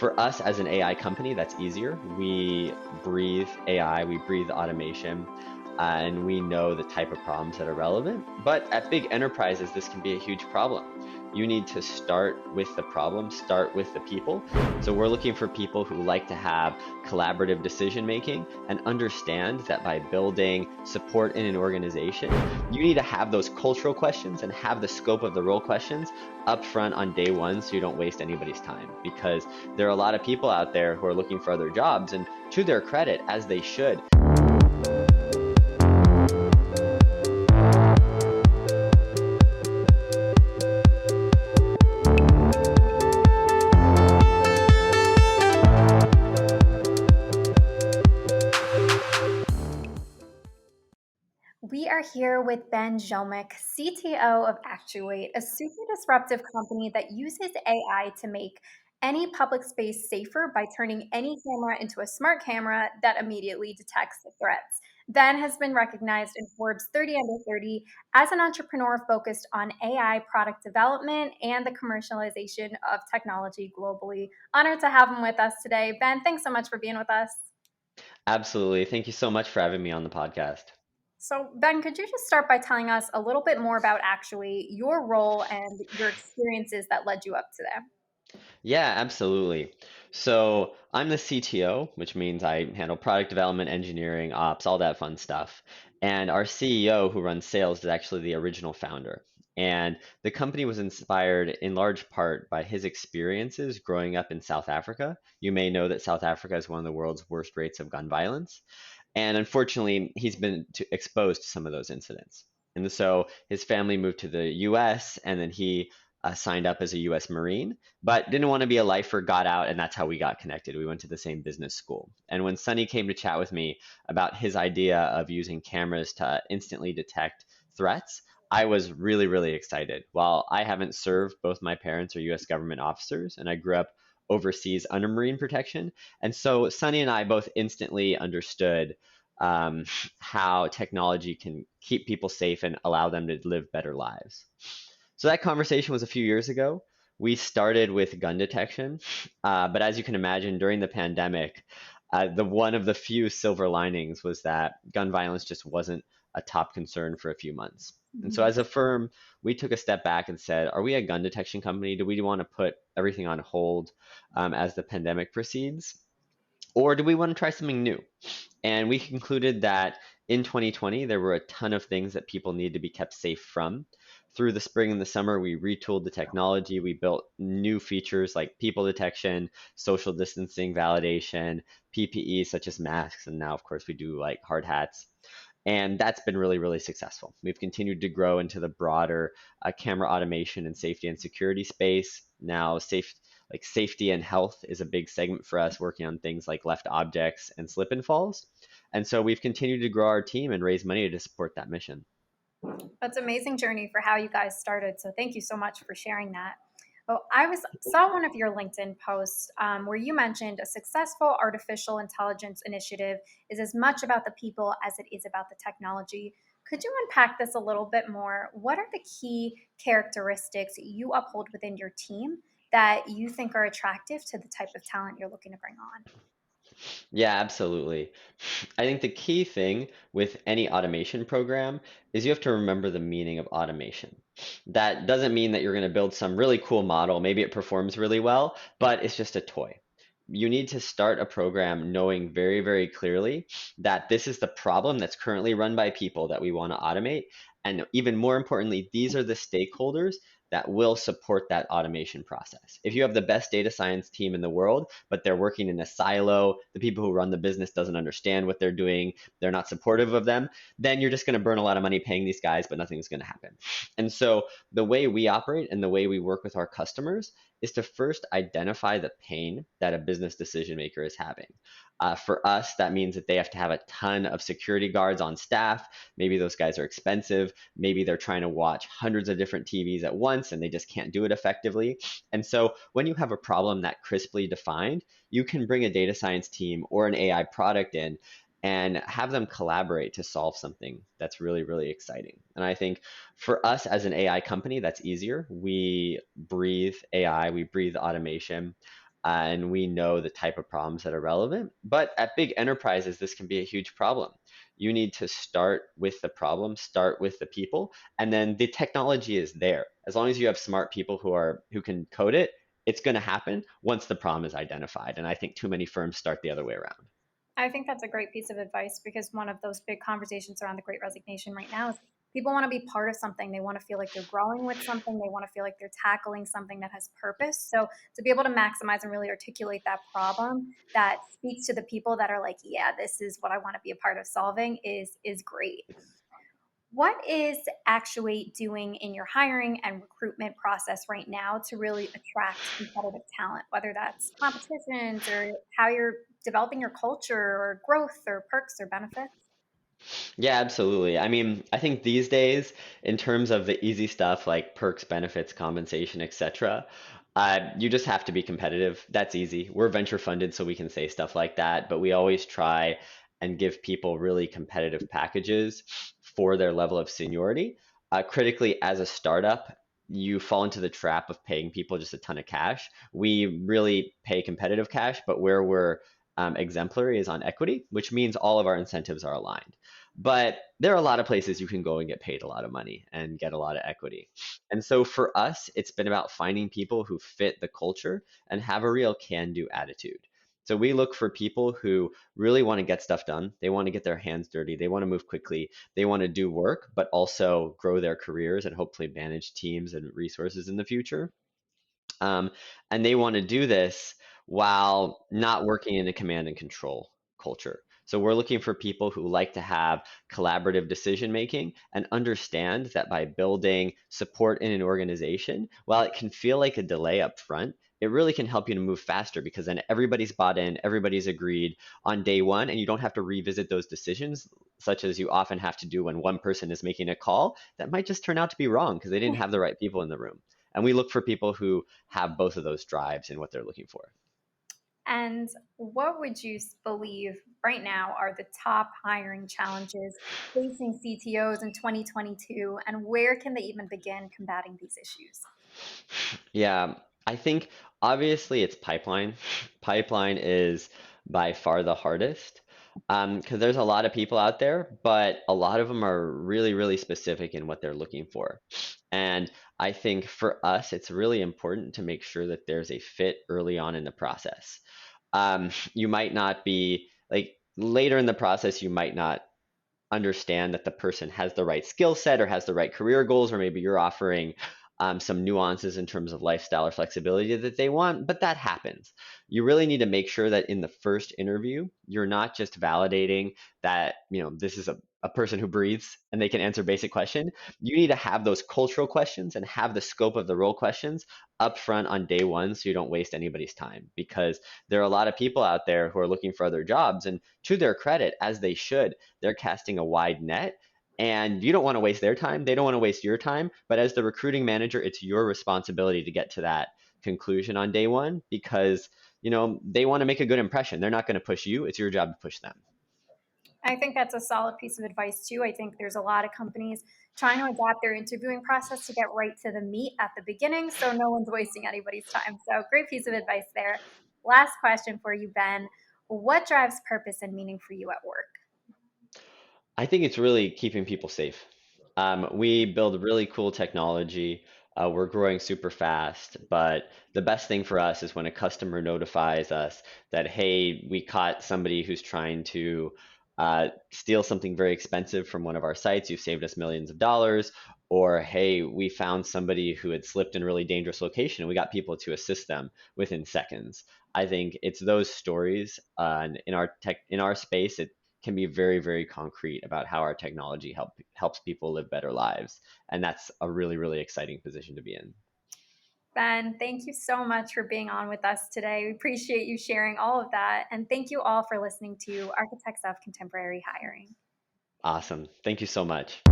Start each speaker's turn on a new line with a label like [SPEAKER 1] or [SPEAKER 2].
[SPEAKER 1] For us as an AI company, that's easier. We breathe AI, we breathe automation, and we know the type of problems that are relevant. But at big enterprises, this can be a huge problem. You need to start with the problem, start with the people. So we're looking for people who like to have collaborative decision making and understand that by building support in an organization, you need to have those cultural questions and have the scope of the role questions up front on day one so you don't waste anybody's time. Because there are a lot of people out there who are looking for other jobs, and to their credit, as they should.
[SPEAKER 2] We are here with Ben Ziomek, CTO of Actuate, a super disruptive company that uses AI to make any public space safer by turning any camera into a smart camera that immediately detects the threats. Ben has been recognized in Forbes 30 Under 30 as an entrepreneur focused on AI product development and the commercialization of technology globally. Honored to have him with us today. Ben, thanks so much for being with us.
[SPEAKER 1] Absolutely. Thank you so much for having me on the podcast.
[SPEAKER 2] So, Ben, could you just start by telling us a little bit more about Actuate, your role, and your experiences that led you up to there?
[SPEAKER 1] Yeah, absolutely. So I'm the CTO, which means I handle product development, engineering, ops, all that fun stuff. And our CEO, who runs sales, is actually the original founder. And the company was inspired in large part by his experiences growing up in South Africa. You may know that South Africa is one of the world's worst rates of gun violence. And unfortunately, he's been exposed to some of those incidents. And so his family moved to the US, and then he signed up as a US Marine, but didn't want to be a lifer, got out, and that's how we got connected. We went to the same business school. And when Sonny came to chat with me about his idea of using cameras to instantly detect threats, I was really, really excited. While I haven't served, both my parents are US government officers, and I grew up overseas under Marine protection. And so Sonny and I both instantly understood um, how technology can keep people safe and allow them to live better lives. So that conversation was a few years ago. We started with gun detection, but as you can imagine, during the pandemic, the one of the few silver linings was that gun violence just wasn't a top concern for a few months. And so
[SPEAKER 2] Mhm.
[SPEAKER 1] as a firm, we took a step back and said, are we a gun detection company? Do we want to put everything on hold as the pandemic proceeds? Or do we want to try something new? And we concluded that in 2020, there were a ton of things that people need to be kept safe from. Through the spring and the summer, we retooled the technology. We built new features like people detection, social distancing validation, PPE such as masks, and now, of course, we do like hard hats. And that's been really, really successful. We've continued to grow into the broader camera automation and safety and security space. Now, safety and health is a big segment for us, working on things like left objects and slip and falls. And so we've continued to grow our team and raise money to support that mission.
[SPEAKER 2] That's an amazing journey for how you guys started. So, thank you so much for sharing that. Well, saw one of your LinkedIn posts where you mentioned a successful artificial intelligence initiative is as much about the people as it is about the technology. Could you unpack this a little bit more? What are the key characteristics you uphold within your team that you think are attractive to the type of talent you're looking to bring on?
[SPEAKER 1] Yeah, absolutely. I think the key thing with any automation program is you have to remember the meaning of automation. That doesn't mean that you're going to build some really cool model. Maybe it performs really well, but it's just a toy. You need to start a program knowing very, very clearly that this is the problem that's currently run by people that we want to automate. And even more importantly, these are the stakeholders that will support that automation process. If you have the best data science team in the world, but they're working in a silo, the people who run the business doesn't understand what they're doing, they're not supportive of them, then you're just going to burn a lot of money paying these guys, but nothing's going to happen. And so the way we operate and the way we work with our customers is to first identify the pain that a business decision maker is having. For us, that means that they have to have a ton of security guards on staff. Maybe those guys are expensive. Maybe they're trying to watch hundreds of different TVs at once and they just can't do it effectively. And so when you have a problem that crisply defined, you can bring a data science team or an AI product in and have them collaborate to solve something that's really, really exciting. And I think for us as an AI company, that's easier. We breathe AI, we breathe automation, and we know the type of problems that are relevant. But at big enterprises, this can be a huge problem. You need to start with the problem, start with the people, and then the technology is there. As long as you have smart people who can code it, it's going to happen once the problem is identified. And I think too many firms start the other way around.
[SPEAKER 2] I think that's a great piece of advice because one of those big conversations around the great resignation right now is people want to be part of something. They want to feel like they're growing with something. They want to feel like they're tackling something that has purpose. So to be able to maximize and really articulate that problem that speaks to the people that are like, yeah, this is what I want to be a part of solving is great. What is Actuate doing in your hiring and recruitment process right now to really attract competitive talent, whether that's competitions or how you're developing your culture or growth or perks or benefits?
[SPEAKER 1] Yeah, absolutely. I mean, I think these days, in terms of the easy stuff like perks, benefits, compensation, etc., you just have to be competitive. That's easy. We're venture funded, so we can say stuff like that, but we always try and give people really competitive packages for their level of seniority. Critically, as a startup, you fall into the trap of paying people just a ton of cash. We really pay competitive cash, but where we're exemplary is on equity, which means all of our incentives are aligned. But there are a lot of places you can go and get paid a lot of money and get a lot of equity. And so for us, it's been about finding people who fit the culture and have a real can do attitude. So we look for people who really want to get stuff done. They want to get their hands dirty. They want to move quickly. They want to do work, but also grow their careers and hopefully manage teams and resources in the future. Um, and they want to do this while not working in a command and control culture. So we're looking for people who like to have collaborative decision making and understand that by building support in an organization, while it can feel like a delay up front, it really can help you to move faster because then everybody's bought in, everybody's agreed on day one, and you don't have to revisit those decisions, such as you often have to do when one person is making a call that might just turn out to be wrong because they didn't have the right people in the room. And we look for people who have both of those drives in what they're looking for.
[SPEAKER 2] And what would you believe right now are the top hiring challenges facing CTOs in 2022, and where can they even begin combating these issues?
[SPEAKER 1] Yeah, I think obviously it's pipeline. Pipeline is by far the hardest because there's a lot of people out there, but a lot of them are really, really specific in what they're looking for. And I think for us, it's really important to make sure that there's a fit early on in the process. You might not be like later in the process, you might not understand that the person has the right skill set or has the right career goals, or maybe you're offering some nuances in terms of lifestyle or flexibility that they want, but that happens. You really need to make sure that in the first interview, you're not just validating that, this is a person who breathes and they can answer basic question. You need to have those cultural questions and have the scope of the role questions up front on day one so you don't waste anybody's time because there are a lot of people out there who are looking for other jobs. And to their credit, as they should, they're casting a wide net and you don't want to waste their time. They don't want to waste your time. But as the recruiting manager, it's your responsibility to get to that conclusion on day one because, they want to make a good impression. They're not going to push you. It's your job to push them.
[SPEAKER 2] I think that's a solid piece of advice too. I think there's a lot of companies trying to adapt their interviewing process to get right to the meat at the beginning so no one's wasting anybody's time. So great piece of advice there. Last question for you, Ben. What drives purpose and meaning for you at work?
[SPEAKER 1] I think it's really keeping people safe. We build really cool technology. We're growing super fast, but the best thing for us is when a customer notifies us that, hey, we caught somebody who's trying to steal something very expensive from one of our sites. You've saved us millions of dollars. Or, hey, we found somebody who had slipped in a really dangerous location and we got people to assist them within seconds. I think it's those stories and in our space. It can be very, very concrete about how our technology helps people live better lives. And that's a really, really exciting position to be in.
[SPEAKER 2] Ben, thank you so much for being on with us today. We appreciate you sharing all of that. And thank you all for listening to Architects of Contemporary Hiring.
[SPEAKER 1] Awesome. Thank you so much.